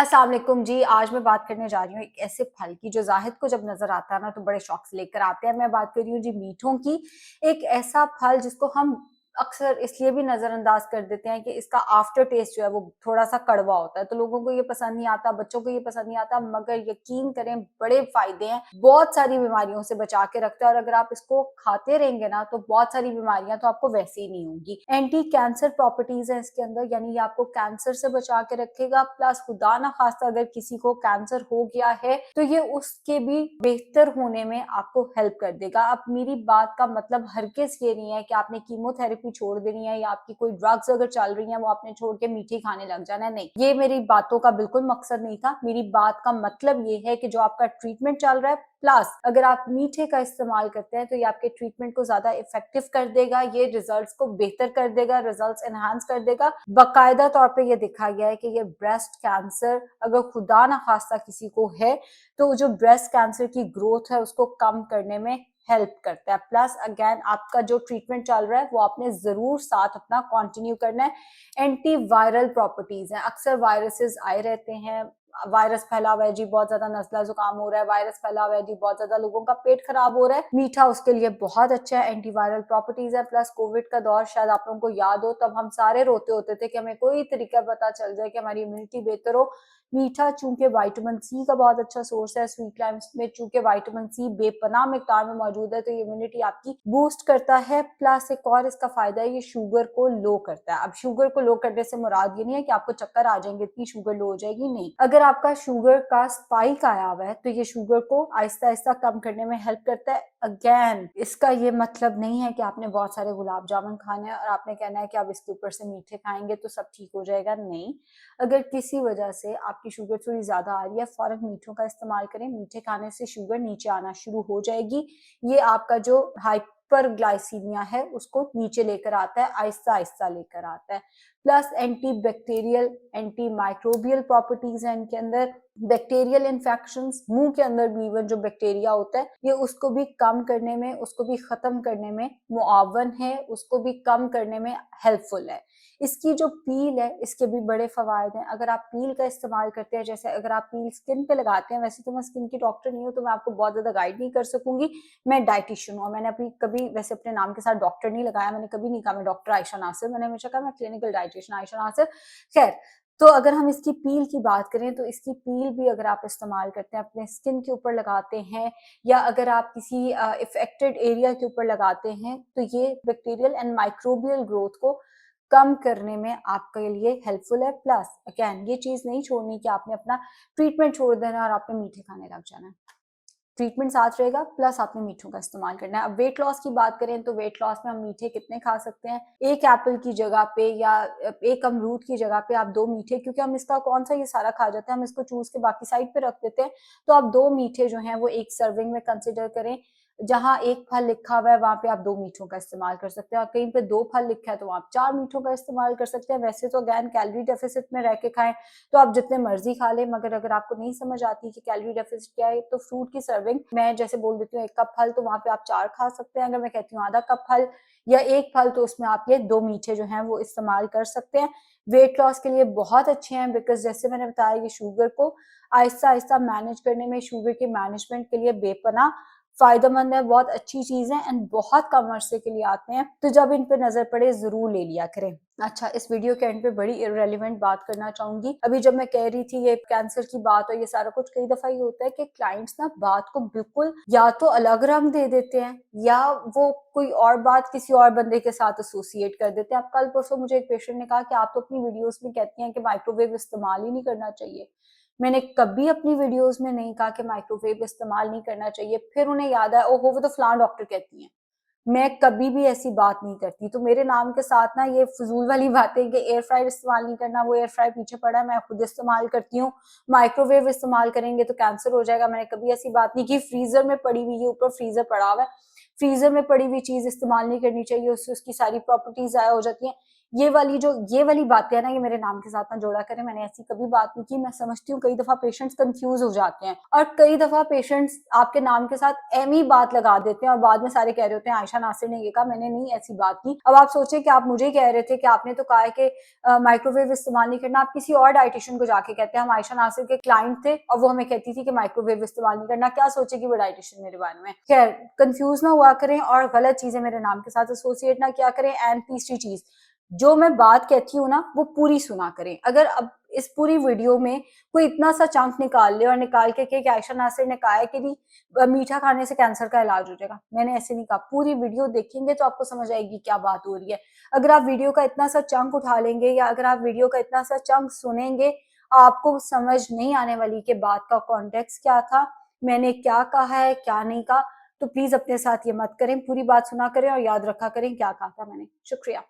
अस्सलाम वालेकुम जी। आज मैं बात करने जा रही हूँ एक ऐसे फल की जो ज़ाहिद को जब नज़र आता है ना तो बड़े शौक से लेकर आते हैं। मैं बात कर रही हूँ जी मीठों की। एक ऐसा फल जिसको हम अक्सर इसलिए भी नज़रअंदाज कर देते हैं कि इसका आफ्टर टेस्ट जो है वो थोड़ा-सा कड़वा होता है। तो लोगों को ये पसंद नहीं आता, बच्चों को ये पसंद नहीं आता, मगर यकीन करें बड़े फ़ायदे हैं। बहुत सारी बीमारियों से बचा के रखता है और अगर आप इसको खाते रहेंगे ना तो बहुत सारी बीमारियाँ तो आपको वैसे ही नहीं होंगी। एंटी कैंसर प्रॉपर्टीज़ हैं इसके अंदर, यानी ये आपको कैंसर से बचा के रखेगा। प्लस खुदा ना खास्ता अगर किसी को कैंसर हो गया है तो ये उसके भी बेहतर होने में आपको हेल्प कर देगा। अब मेरी बात का मतलब हरगिज़ ये नहीं है कि आपने कीमोथेरेपी छोड़ देनी है या आपकी कोई ड्रग्स अगर चल रही हैं वो आपने छोड़ के मीठे खाने लग जाना है, नहीं। ये मेरी बातों का बिल्कुल मकसद नहीं था। मेरी बात का मतलब ये है कि जो आपका ट्रीटमेंट चल रहा है, प्लस अगर आप मीठे का इस्तेमाल करते हैं तो ये आपके ट्रीटमेंट को ज्यादा इफेक्टिव कर देगा, ये रिजल्ट्स को बेहतर कर देगा, रिजल्ट्स एनहांस कर देगा। बाकायदा तौर पे ये देखा गया है कि ये ब्रेस्ट कैंसर अगर खुदा ना खास्ता किसी को है तो जो ब्रेस्ट कैंसर की ग्रोथ है उसको कम करने में हेल्प करता है। प्लस अगेन आपका जो ट्रीटमेंट चल रहा है वो आपने जरूर साथ अपना कंटिन्यू करना है। एंटी वायरल प्रॉपर्टीज हैं, अक्सर वायरसेस आए रहते हैं, वायरस फैला हुआ है जी, बहुत ज्यादा नजला जुकाम हो रहा है, वायरस फैला हुआ है जी, बहुत ज्यादा लोगों का पेट खराब हो रहा है, मीठा उसके लिए बहुत अच्छा है, एंटी वायरल प्रॉपर्टीज है। प्लस कोविड का दौर शायद आप लोगों को याद हो, तब हम सारे रोते होते थे कि हमें कोई तरीका पता चल जाए कि हमारी इम्यूनिटी बेहतर हो। मीठा चूंकि विटामिन सी का बहुत अच्छा सोर्स है, स्वीट लाइम्स में चूंकि विटामिन सी बेपनाह मिकदार में मौजूद है तो ये इम्यूनिटी आपकी बूस्ट करता है। प्लस एक और इसका फायदा है, ये शुगर को लो करता है। अब शुगर को लो करने से मुराद ये नहीं है कि आपको चक्कर आ जाएंगे, इतनी शुगर लो हो जाएगी, नहीं। अगर आपका शुगर का स्पाइक आया हुआ है तो ये शुगर को आहिस्ता आहिस्ता कम करने में हेल्प करता है। अगेन इसका ये मतलब नहीं है कि आपने बहुत सारे गुलाब जामुन खाने हैं और आपने कहना है कि आप इसके ऊपर से मीठे खाएंगे तो सब ठीक हो जाएगा, नहीं। अगर किसी वजह से आपकी शुगर थोड़ी ज्यादा आ रही है, फौरन मीठों का इस्तेमाल करें। मीठे खाने से शुगर नीचे आना शुरू हो जाएगी। ये आपका जो हाइपर ग्लाइसीमिया है उसको नीचे लेकर आता है, आहिस्ता आहिस्ता लेकर आता है। Plus anti bacterial, anti microbial properties है इनके अंदर। बैक्टीरियल इन्फेक्शंस, मुंह के अंदर भी इवन जो बैक्टीरिया होता है ये उसको भी कम करने में, उसको भी खत्म करने में मुआवन है, उसको भी कम करने में हेल्पफुल है। इसकी जो पील है इसके भी बड़े फवायद हैं। अगर आप पील का इस्तेमाल करते हैं, जैसे अगर आप पील स्किन पे लगाते हैं, वैसे तो मैं स्किन की डॉक्टर नहीं हूँ तो मैं आपको बहुत ज्यादा गाइड नहीं कर सकूंगी, मैं डाइटिशियन हूँ। मैंने अपनी कभी वैसे अपने नाम के साथ डॉक्टर नहीं लगाया, मैंने कभी नहीं कहा मैं डॉक्टर आयशा नासिर, मैंने हमेशा कहा मैं क्लिनिकल डाइटिशियन आयशा नासिर। खैर, तो अगर हम इसकी पील की बात करें तो इसकी पील भी अगर आप इस्तेमाल करते हैं, अपने स्किन के ऊपर लगाते हैं या अगर आप किसी इफेक्टेड एरिया के ऊपर लगाते हैं तो ये बैक्टीरियल एंड माइक्रोबियल ग्रोथ को कम करने में आपके लिए हेल्पफुल है। प्लस अगेन ये चीज नहीं छोड़नी कि आपने अपना ट्रीटमेंट छोड़ देना और आपने मीठे खाने लग जाना है। ट्रीटमेंट साथ रहेगा, प्लस आपने मीठों का इस्तेमाल करना है। अब वेट लॉस की बात करें तो वेट लॉस में हम मीठे कितने खा सकते हैं? एक एप्पल की जगह पे या एक अमरूद की जगह पे आप 2 मीठे, क्योंकि हम इसका कौन सा ये सारा खा जाते हैं, हम इसको चूस के बाकी साइड पे रख देते हैं। तो आप 2 मीठे जो हैं वो एक सर्विंग में कंसिडर करें। जहां एक फल लिखा हुआ है वहां पे आप 2 मीठों का इस्तेमाल कर सकते हैं, और कहीं पे 2 फल लिखा है तो आप 4 मीठों का इस्तेमाल कर सकते हैं। वैसे तो अगेन कैलोरी डेफिसिट में रह के खाएं तो आप जितने मर्जी खा लें, मगर अगर आपको नहीं समझ आती कि कैलोरी डेफिसिट क्या है तो फ्रूट की सर्विंग मैं जैसे बोल देती हूँ 1 कप फल तो वहां पे आप 4 खा सकते हैं। अगर मैं कहती हूँ आधा कप फल या 1 फल तो उसमें आप ये 2 मीठे जो हैं वो इस्तेमाल कर सकते हैं। वेट लॉस के लिए बहुत अच्छे हैं, बिकॉज जैसे मैंने बताया ये शुगर को आहिस्ता आहिस्ता मैनेज करने में, शुगर के मैनेजमेंट के लिए बेपना फायदेमंद है, बहुत अच्छी चीज है एंड बहुत कम अरसे के लिए आते हैं। तो जब इन पे नजर पड़े जरूर ले लिया करें। अच्छा, इस वीडियो के एंड पे बड़ी इररेलेवेंट बात करना चाहूंगी। अभी जब मैं कह रही थी ये कैंसर की बात और ये सारा कुछ, कई दफा ये होता है कि क्लाइंट्स ना बात को बिल्कुल या तो अलग रंग दे देते हैं या वो कोई और बात किसी और बंदे के साथ एसोसिएट कर देते हैं। अब कल परसों मुझे एक पेशेंट ने कहा कि आप तो अपनी वीडियोस में कहती हैं कि माइक्रोवेव इस्तेमाल ही नहीं करना चाहिए। मैंने कभी अपनी वीडियोस में नहीं कहा कि माइक्रोवेव इस्तेमाल नहीं करना चाहिए। फिर उन्हें याद आया, ओहो वो तो फलां डॉक्टर कहती हैं। मैं कभी भी ऐसी बात नहीं करती। तो मेरे नाम के साथ ना ये फजूल वाली बातें कि एयर फ्रायर इस्तेमाल नहीं करना, वो एयर फ्रायर पीछे पड़ा है, मैं खुद इस्तेमाल करती हूँ। माइक्रोवेव इस्तेमाल करेंगे तो कैंसर हो जाएगा, मैंने कभी ऐसी बात नहीं की। फ्रीजर में पड़ी हुई, ऊपर फ्रीजर पड़ा हुआ है, फ्रीजर में पड़ी हुई चीज इस्तेमाल नहीं करनी चाहिए, उससे उसकी सारी प्रॉपर्टीज जाया हो जाती हैं। ये वाली बातें है ना, ये मेरे नाम के साथ ना जोड़ा करें, मैंने ऐसी कभी बात नहीं की। मैं समझती हूँ कई दफा पेशेंट्स कंफ्यूज हो जाते हैं और कई दफा पेशेंट्स आपके नाम के साथ एमी बात लगा देते हैं और बाद में सारे कह रहे होते हैं आयशा नासिर ने ये कहा, मैंने नहीं ऐसी बात की। अब आप सोचें कि आप मुझे कह रहे थे कि आपने तो कहा है कि माइक्रोवेव इस्तेमाल नहीं करना, आप किसी और डाइटिशियन को जाके कहते हैं हम आयशा नासिर के क्लाइंट थे और वो हमें कहती थी कि माइक्रोवेव इस्तेमाल नहीं करना, क्या सोचेगी वो डाइटिशियन मेरे बारे में। खैर, कंफ्यूज ना हुआ करें और गलत चीजें मेरे नाम के साथ एसोसिएट ना किया करें। एंड तीसरी चीज, जो मैं बात कहती हूँ ना वो पूरी सुना करें। अगर अब इस पूरी वीडियो में कोई इतना सा चंक निकाल ले और निकाल के कि आयशा नासिर ने कहा है कि भी मीठा खाने से कैंसर का इलाज हो जाएगा, मैंने ऐसे नहीं कहा। पूरी वीडियो देखेंगे तो आपको समझ आएगी क्या बात हो रही है। अगर आप वीडियो का इतना सा चंक उठा लेंगे या अगर आप वीडियो का इतना सा चंक सुनेंगे, आपको समझ नहीं आने वाली कि बात का कॉन्टेक्स्ट क्या था, मैंने क्या कहा है क्या नहीं कहा। तो प्लीज अपने साथ ये मत करें, पूरी बात सुना करें और याद रखा करें क्या कहा था मैंने। शुक्रिया।